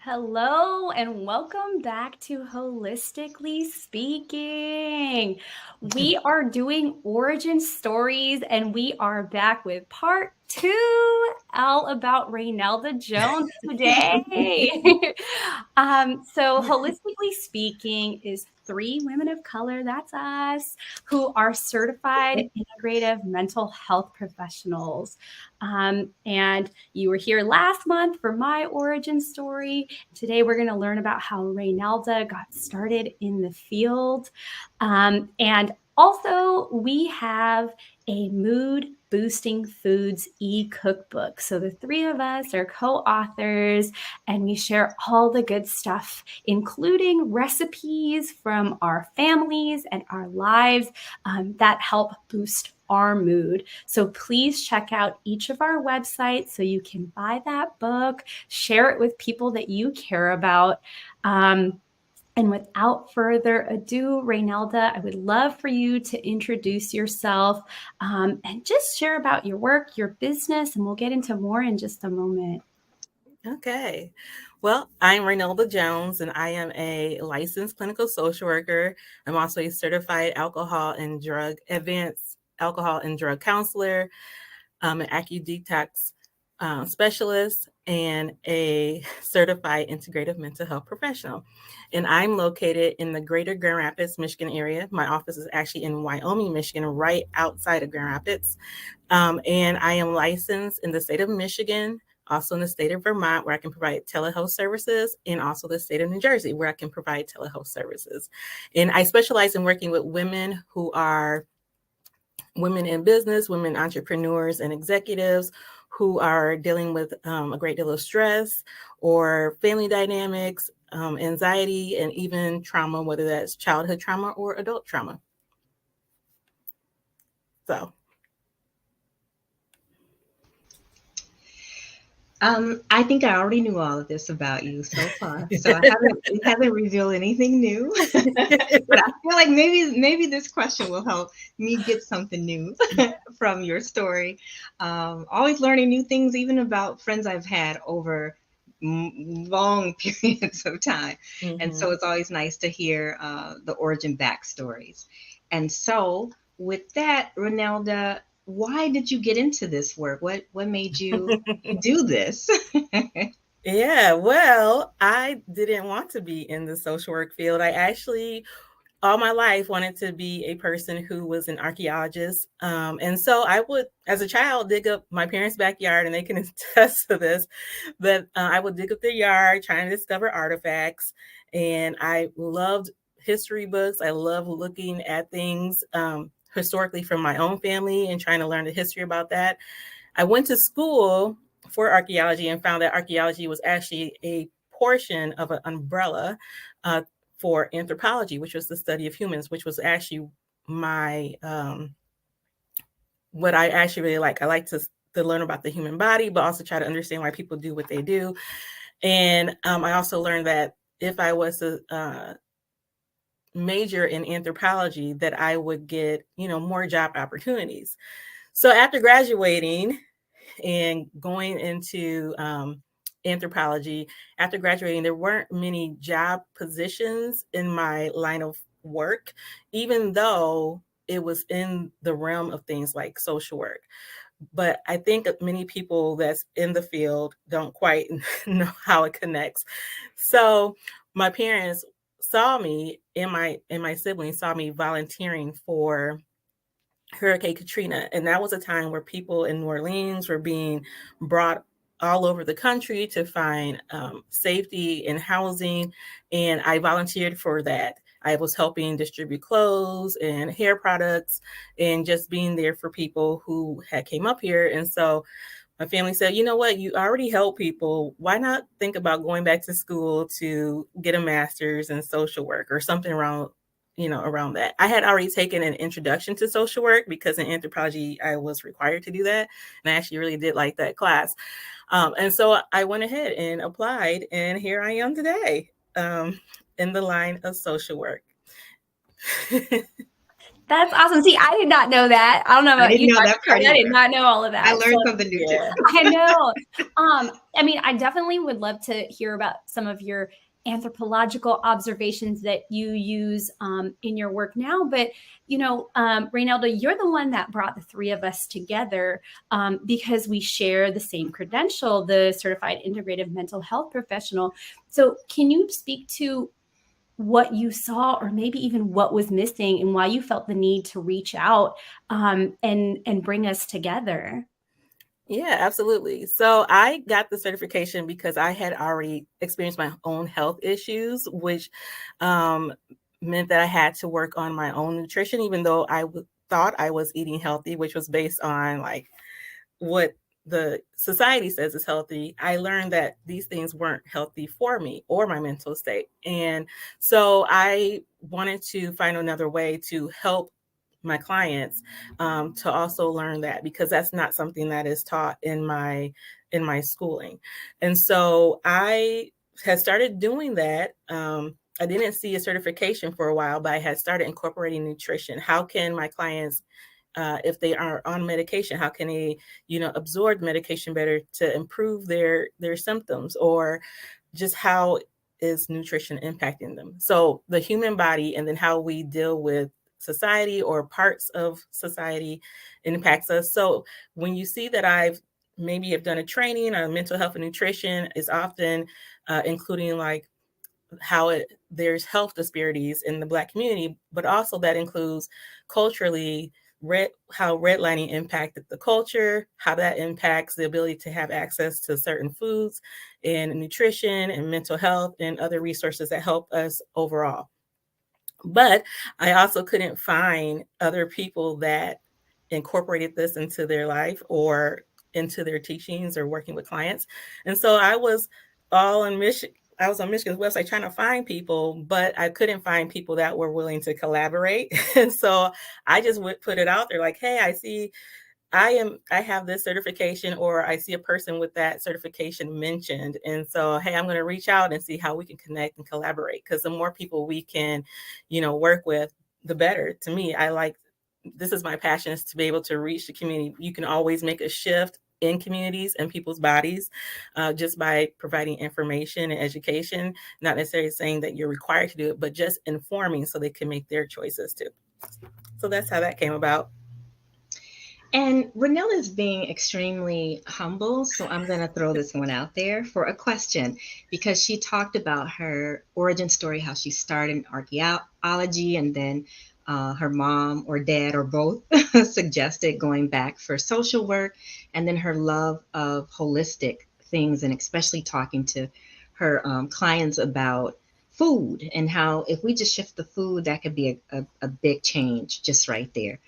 Hello and welcome back to Holistically Speaking. We are doing origin stories and we are back with part 2, all about Reynelda Jones today. So Holistically Speaking is 3 women of color, that's us, who are certified integrative mental health professionals. And you were here last month for my origin story. Today, we're going to learn about how Reynelda got started in the field. And also, we have a mood boosting foods e-cookbook. So the 3 of us are co-authors and we share all the good stuff, including recipes from our families and our lives that help boost our mood. So please check out each of our websites so you can buy that book, share it with people that you care about. And without further ado, Reynelda, I would love for you to introduce yourself and just share about your work, your business, and we'll get into more in just a moment. Okay. Well, I'm Reynelda Jones, and I am a licensed clinical social worker. I'm also a certified advanced alcohol and drug counselor, an AccuDetox specialist, and a certified integrative mental health professional. And I'm located in the greater Grand Rapids, Michigan area. My office is actually in Wyoming, Michigan, right outside of Grand Rapids. And I am licensed in the state of Michigan, also in the state of Vermont, where I can provide telehealth services, and also the state of New Jersey, where I can provide telehealth services. And I specialize in working with women who are women in business, women entrepreneurs and executives who are dealing with a great deal of stress or family dynamics, anxiety, and even trauma, whether that's childhood trauma or adult trauma. So. I think I already knew all of this about you so far, so it hasn't revealed anything new. But I feel like maybe this question will help me get something new from your story. Always learning new things, even about friends I've had over long periods of time, and so it's always nice to hear the origin backstories. And so, with that, Reynelda, why did you get into this work? What made you do this? Yeah, well, I didn't want to be in the social work field. I actually, all my life, wanted to be a person who was an archaeologist. And so I would, as a child, dig up my parents' backyard, and they can attest to this, that I would dig up their yard trying to discover artifacts. And I loved history books. I love looking at things historically from my own family and trying to learn the history about that. I went to school for archaeology and found that archaeology was actually a portion of an umbrella for anthropology, which was the study of humans, which was actually my what I actually really like. I like to learn about the human body, but also try to understand why people do what they do. And I also learned that if I was to major in anthropology, that I would get, more job opportunities. So after graduating and going into anthropology, after graduating, there weren't many job positions in my line of work, even though it was in the realm of things like social work. But I think that many people that's in the field don't quite know how it connects. So my parents saw me, and my siblings saw me volunteering for Hurricane Katrina. And that was a time where people in New Orleans were being brought all over the country to find safety and housing. And I volunteered for that. I was helping distribute clothes and hair products and just being there for people who had came up here. And so my family said, you know what, you already help people. Why not think about going back to school to get a master's in social work or something around that. I had already taken an introduction to social work because in anthropology, I was required to do that. And I actually really did like that class. And so I went ahead and applied, and here I am today in the line of social work. That's awesome. See, I did not know that. I don't know I about didn't you, know Dr. that part Cody. I did either. not know all of I that. So learned something new too. Yeah. I know. I mean, I definitely would love to hear about some of your anthropological observations that you use in your work now. But, Reynelda, you're the one that brought the three of us together because we share the same credential, the Certified Integrative Mental Health Professional. So can you speak to what you saw, or maybe even what was missing, and why you felt the need to reach out and bring us together? Yeah, absolutely. So I got the certification because I had already experienced my own health issues, which um, meant that I had to work on my own nutrition, even though thought I was eating healthy, which was based on like what the society says is healthy. I learned that these things weren't healthy for me or my mental state. And so I wanted to find another way to help my clients to also learn that, because that's not something that is taught in my schooling. And so I had started doing that. I didn't see a certification for a while, but I had started incorporating nutrition. How can my clients, if they are on medication, how can they, absorb medication better to improve their symptoms, or just how is nutrition impacting them? So the human body, and then how we deal with society or parts of society impacts us. So when you see that I've maybe have done a training on mental health and nutrition, is often including like how there's health disparities in the Black community, but also that includes culturally how redlining impacted the culture, how that impacts the ability to have access to certain foods and nutrition and mental health and other resources that help us overall. But I also couldn't find other people that incorporated this into their life or into their teachings or working with clients. And so I was all in Michigan. I was on Michigan's website trying to find people, but I couldn't find people that were willing to collaborate. And so I just would put it out there like, hey, I see I have this certification, or I see a person with that certification mentioned. And so, hey, I'm going to reach out and see how we can connect and collaborate, because the more people we can, work with, the better. To me, this is my passion, is to be able to reach the community. You can always make a shift in communities and people's bodies just by providing information and education, not necessarily saying that you're required to do it, but just informing so they can make their choices too. So that's how that came about. And Reynelda is being extremely humble, so I'm going to throw this one out there for a question, because she talked about her origin story, how she started in archaeology, and then her mom or dad or both suggested going back for social work, and then her love of holistic things, and especially talking to her clients about food, and how if we just shift the food, that could be a big change just right there.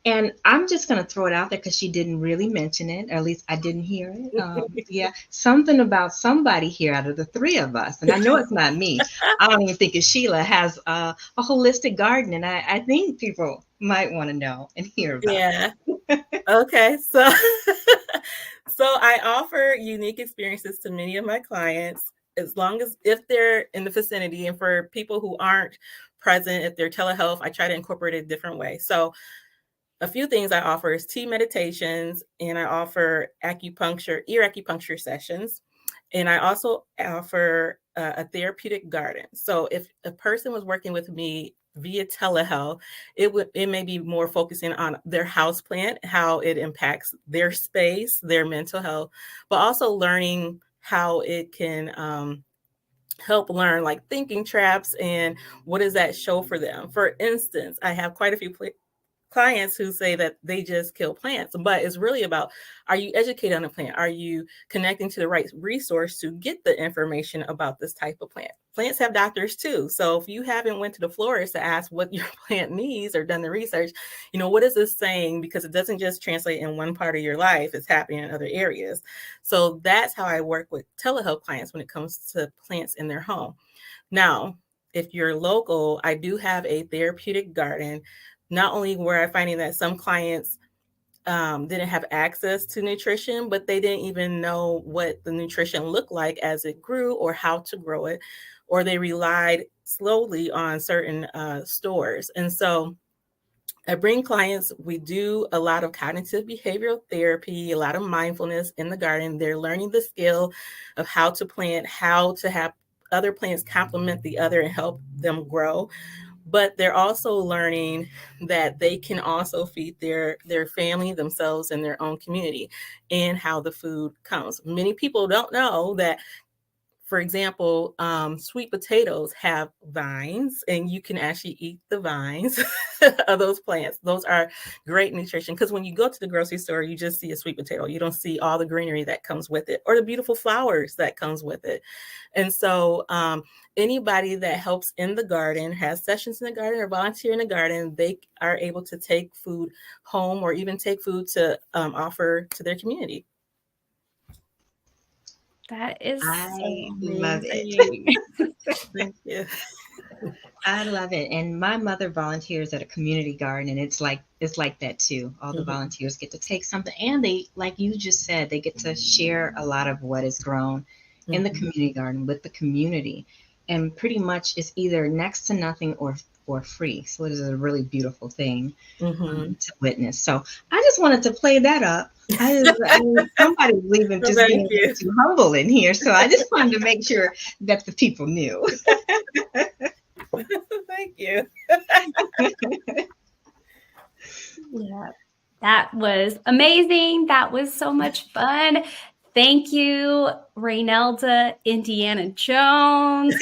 And I'm just going to throw it out there because she didn't really mention it, or at least I didn't hear it. Yeah, something about somebody here out of the three of us, and I know it's not me. I don't even think it's Sheila, has a holistic garden, and I think people might want to know and hear about Yeah. Okay. So, so I offer unique experiences to many of my clients, as long as if they're in the vicinity, and for people who aren't present, if they're telehealth, I try to incorporate it a different way. So a few things I offer is tea meditations, and I offer ear acupuncture sessions. And I also offer a therapeutic garden. So if a person was working with me via telehealth, it may be more focusing on their house plant, how it impacts their space, their mental health, but also learning how it can help learn like thinking traps and what does that show for them. For instance, I have quite a few clients who say that they just kill plants, but it's really about, are you educated on the plant? Are you connecting to the right resource to get the information about this type of plant? Plants have doctors too. So if you haven't went to the florist to ask what your plant needs or done the research, what is this saying? Because it doesn't just translate in one part of your life, it's happening in other areas. So that's how I work with telehealth clients when it comes to plants in their home. Now, if you're local, I do have a therapeutic garden. Not only were I finding that some clients didn't have access to nutrition, but they didn't even know what the nutrition looked like as it grew or how to grow it, or they relied slowly on certain stores. And so I bring clients, we do a lot of cognitive behavioral therapy, a lot of mindfulness in the garden. They're learning the skill of how to plant, how to have other plants complement the other and help them grow. But they're also learning that they can also feed their family, themselves, and their own community, and how the food comes. Many people don't know that, for example, sweet potatoes have vines, and you can actually eat the vines of those plants. Those are great nutrition, because when you go to the grocery store, you just see a sweet potato. You don't see all the greenery that comes with it, or the beautiful flowers that comes with it. And so anybody that helps in the garden, has sessions in the garden, or volunteer in the garden, they are able to take food home, or even take food to offer to their community. That is I so love amazing. Thank you. I love it. And my mother volunteers at a community garden, and it's like that too. All the volunteers get to take something, and they, like you just said, they get to share a lot of what is grown in the community garden with the community. And pretty much it's either next to nothing or free. So it is a really beautiful thing to witness. So I just wanted to play that up. Somebody's leaving just being too humble in here. So I just wanted to make sure that the people knew. Thank you. Yeah, that was amazing. That was so much fun. Thank you, Reynelda Indiana Jones,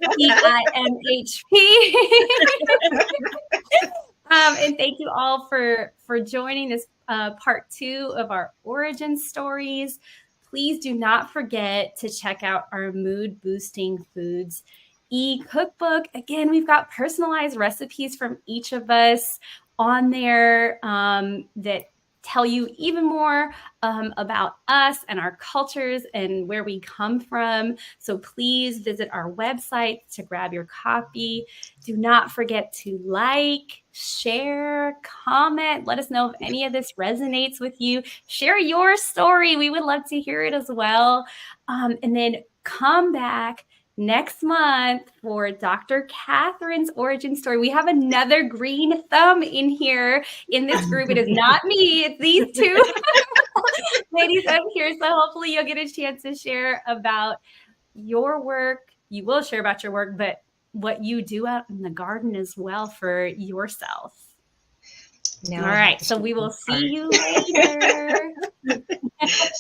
PIMHP. And thank you all for joining this part 2 of our origin stories. Please do not forget to check out our mood boosting foods e-cookbook. Again, we've got personalized recipes from each of us on there that tell you even more about us and our cultures and where we come from. So please visit our website to grab your copy. Do not forget to like, share, comment. Let us know if any of this resonates with you. Share your story. We would love to hear it as well. And then come back next month for Dr. Catherine's origin story. We have another green thumb in here in this group. It is not me, it's these two ladies up here. So hopefully you'll get a chance to share about your work. You will share about your work, but what you do out in the garden as well for yourself. All right, so we will see you later. See